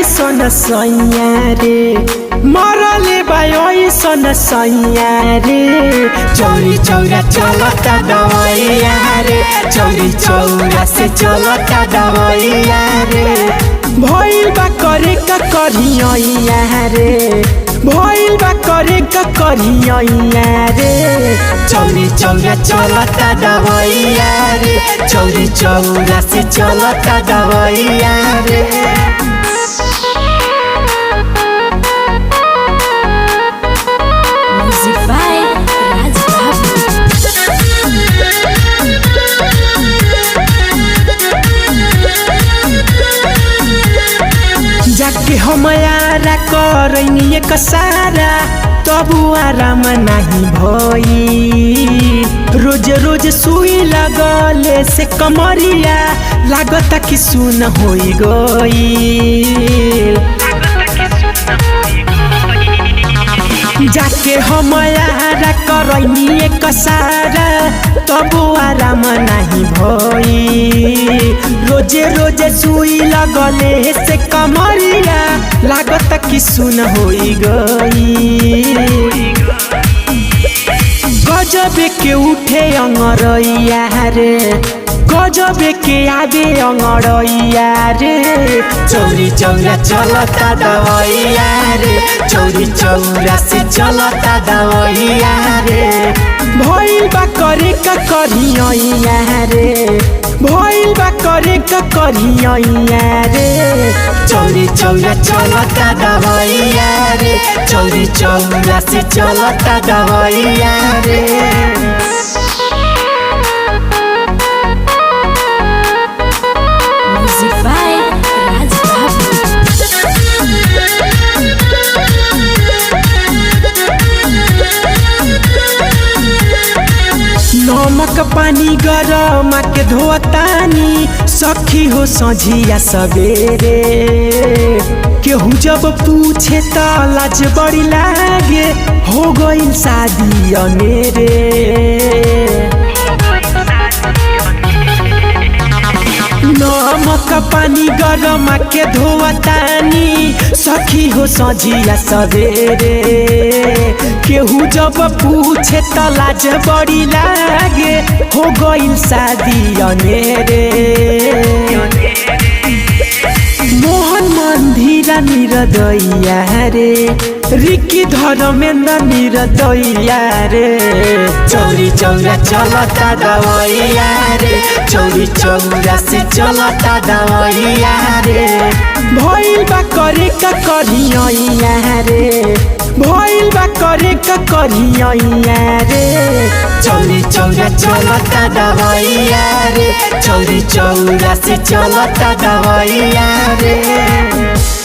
सन सैया रे मरले बाई सन सैया रे चौरी चौरा चलता दवैया रे चौरी चौरा से चलता दवैया रे भइल बा करे का करिया रे भइल बा करे का करिया रे चौरी चौरा चलता दवैया रे चौरी चौरा से चलता दवैया रे जाके हमारा करनी एक सारा तबु आराम नहीं भई रोज रोज सुई लगले से कमरिया लागता कि सुन होई गई जाके हमारा करनी एक सारा तबु आराम नहीं भई रोजे रोजे सुई लगले से कमरिया लागत कि सुन होई गई गजब के उठे अंगरैया रे गजब के आगे अंगरैया रे चौरी चौरा चलता दवैया रे चौरी चौरा से चलता दवैया रे भइल बा करे का करिया रे भइल बा करे का करिया रे चौरी चौरा चलता दवैया रे चौरी चौरा से चलता दवैया रे नमक पानी गरम के धोतानी सखी हो सझिया सवेरे केहू जब पूछे त लाज बड़ी लागे हो गई शादी अनेरे नमक पानी गरम के धोतानी सखी हो सझिया सवेरे केहू जब पूछे त लाज बड़ी लागे हो गई शादी अनेरे मोहन मंदिरा निरदैया रे रिकी धर्मेंद्र निरदैया रे चौरी चौरा चलता दवैया रे चौरी चौरा से चलता दवैया रे भइल बा करे का करिया रे भइल बा करे का करिया रे चौरी चौरा चलता दवैया रे चौरी चौरा से चलता दवैया रे।